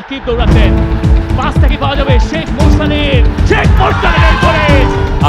সাকিব দৌড়াচ্ছেন, পাসটা কি পাওয়া যাবে? শেখ মোরসালের করে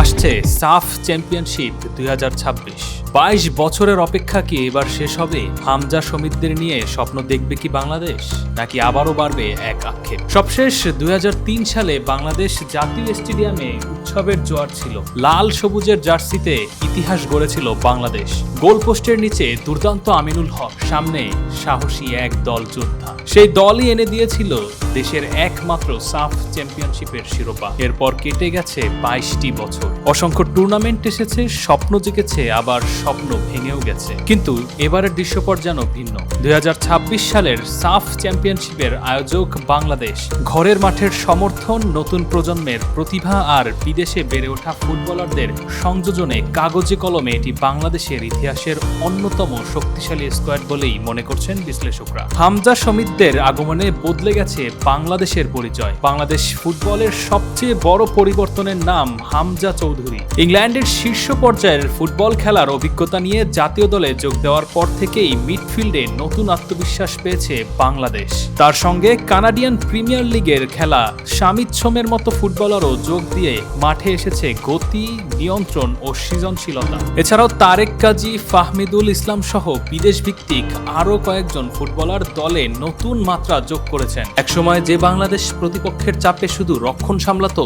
আসছে সাফ চ্যাম্পিয়নশিপ 2026। 22 বছরের অপেক্ষা কি এবার শেষ হবে? হামজা সমিতদের নিয়ে স্বপ্ন দেখবে কি বাংলাদেশ, নাকি আবারও বাড়বে এক আক্ষেপ? সবশেষ 2003 সালে বাংলাদেশ জাতীয় স্টেডিয়ামে উৎসবের জোয়ার ছিল। লাল সবুজের জার্সিতে ইতিহাস গড়েছিল বাংলাদেশ। গোলপোস্টের নিচে দুর্দান্ত আমিনুল হক, সামনে সাহসী এক দল যোদ্ধা। সেই দলই এনে দিয়েছিল দেশের একমাত্র সাফ চ্যাম্পিয়নশিপের শিরোপা। এরপর কেটে গেছে 22টি বছর। অসংখ্য টুর্নামেন্ট এসেছে, স্বপ্ন জেগেছে, আবার স্বপ্ন ভেঙেও গেছে। কিন্তু এবারের দৃশ্যপট যেন ভিন্ন। 2026 সালের সাফ চ্যাম্পিয়নশিপের আয়োজক বাংলাদেশ। ঘরের মাঠের সমর্থন, নতুন প্রজন্মের প্রতিভা আর বিদেশে বেড়ে ওঠা ফুটবলারদের সংযোজনে কাগজে কলমে এটি বাংলাদেশের ইতিহাসের অন্যতম শক্তিশালী স্কোয়াড বলেই মনে করছেন বিশ্লেষকরা। হামজা সমিতদের আগমনে বদলে গেছে বাংলাদেশের পরিচয়। বাংলাদেশ ফুটবলের সবচেয়ে বড় পরিবর্তনের নাম হামজা চৌধুরী। ইংল্যান্ডের শীর্ষ পর্যায়ের ফুটবল খেলার অভিজ্ঞতা নিয়ে জাতীয় দলে যোগ দেওয়ার পর থেকেই মিডফিল্ডে নতুন আত্মবিশ্বাস পেয়েছে বাংলাদেশ। তার সঙ্গে কানাডিয়ান প্রিমিয়ার লিগের খেলা শামিত সোমের মতো ফুটবলারও যোগ দিয়ে মাঠে এসেছে গতি, নিয়ন্ত্রণ ও সৃজনশীলতা। এছাড়াও তারেক কাজী, ফাহমিদুল ইসলাম সহ বিদেশ ভিত্তিক আরও কয়েকজন ফুটবলার দলে নতুন মাত্রা যোগ করেছেন। একসময় যে বাংলাদেশ প্রতিপক্ষের চাপে শুধু রক্ষণ সামলাতো,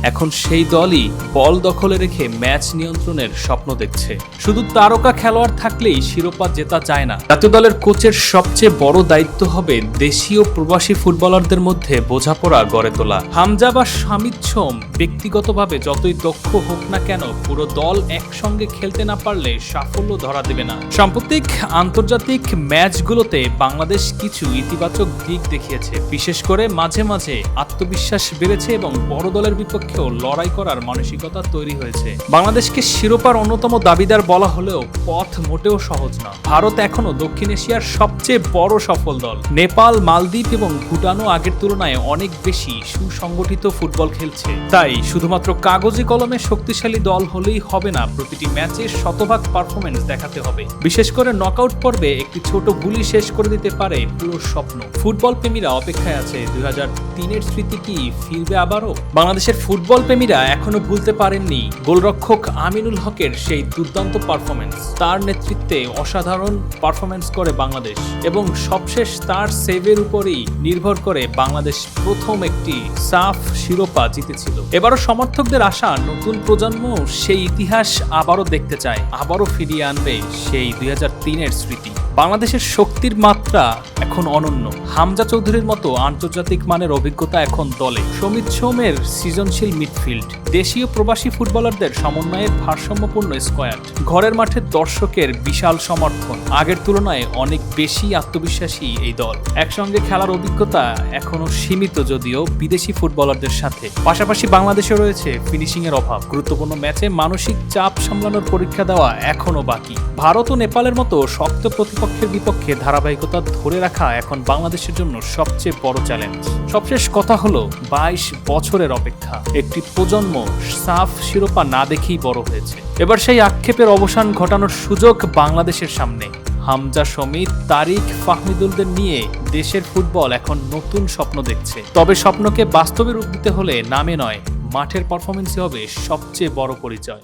এখন সেই দলই বল দখলে রেখে ম্যাচ নিয়ন্ত্রণের স্বপ্ন দেখছে। শুধু তারকা খেলোয়াড় থাকলেই শিরোপা জেতা যায় না। জাতীয় দলের কোচের সবচেয়ে বড় দায়িত্ব হবে দেশীয় প্রবাসী ফুটবলারদের মধ্যে বোঝাপড়া গড়ে তোলা। হামজা বা শামিত সোম ব্যক্তিগতভাবে যতই দক্ষ হোক না কেন, পুরো দল একসঙ্গে খেলতে না পারলে সাফল্য ধরা দেবে না। সাম্প্রতিক আন্তর্জাতিক ম্যাচগুলোতে বাংলাদেশ কিছু ইতিবাচক দিক দেখিয়েছে। বিশেষ করে মাঝে মাঝে আত্মবিশ্বাস বেড়েছে এবং বড় দলের বিপক্ষেও লড়াই করার মানসিকতা তৈরি হয়েছে। বাংলাদেশকে শিরোপার অন্যতম দাবিদার বলা হলেও পথ মোটেও সহজ না। ভারত এখনো দক্ষিণ এশিয়ার সবচেয়ে বড় সফল দল। নেপাল, মালদ্বীপ এবং ভুটানও আগের তুলনায় অনেক বেশি সুসংগঠিত ফুটবল খেলছে। তাই শুধুমাত্র কাগজে কলমে শক্তিশালী দল হলেই হবে না, প্রতিটি ম্যাচে শতভাগ পারফরমেন্স দেখাতে হবে। বিশেষ করে নকআউট পর্বে একটি ছোট ভুলই শেষ করে দিতে পারে পুরো স্বপ্ন। ফুটবল প্রেমীরা অপেক্ষায় আছে 2003-এর স্মৃতি কি ফিরবে আবারও? বাংলাদেশের ফুটবল প্রেমীরা এখনো ভুলতে পারেননি গোলরক্ষক আমিনুল হকের সেই দুর্দান্ত পারফরমেন্স। তার নেতৃত্বে অসাধারণ পারফরমেন্স করে বাংলাদেশ এবং সবশেষ তার সেভের উপরেই নির্ভর করে বাংলাদেশ প্রথম একটি সাফ শিরোপা জিতেছিল। এবারও সমর্থকদের আশা নতুন প্রজন্ম সেই ইতিহাস আবারও দেখতে চায়, আবারও ফিরিয়ে আনবে সেই 2003-এর স্মৃতি। বাংলাদেশের শক্তির মাত্রা এখন অনন্য। হামজা চৌধুরীর মতো আন্তর্জাতিক মানের অভিজ্ঞতা এখন দলে, সমিত সোমের সৃজনশীল মিডফিল্ড, দেশীয় প্রবাসী ফুটবলারদের সমন্বয়ের ভারসাম্যপূর্ণ স্কোয়াড, ঘরের মাঠে দর্শকের বিশাল সমর্থন। আগের তুলনায় অনেক বেশি আত্মবিশ্বাসী এই দল। একসঙ্গে খেলার অভিজ্ঞতা এখনো সীমিত যদিও বিদেশি ফুটবলারদের সাথে। পাশাপাশি বাংলাদেশে রয়েছে ফিনিশিং এর অভাব। গুরুত্বপূর্ণ ম্যাচে মানসিক চাপ সামলানোর পরীক্ষা দেওয়া এখনো বাকি। ভারত ও নেপালের মতো শক্ত প্রতিপক্ষের বিপক্ষে ধারাবাহিকতা ধরে রাখা এখন বাংলাদেশের জন্য সবচেয়ে বড় চ্যালেঞ্জ। সবশেষ কথা হলো 22 বছরের অপেক্ষা। একটি প্রজন্ম সাফ শিরোপা না দেখেই বড় হয়েছে। এবার সেই আক্ষেপের অবসান ঘটানোর সুযোগ বাংলাদেশের সামনে। হামজা সমিত, তারিক, ফাহমিদুলদের নিয়ে দেশের ফুটবল এখন নতুন স্বপ্ন দেখছে। তবে স্বপ্নকে বাস্তবে রূপ দিতে হলে নামে নয়, মাঠের পারফরমেন্সই হবে সবচেয়ে বড় পরিচয়।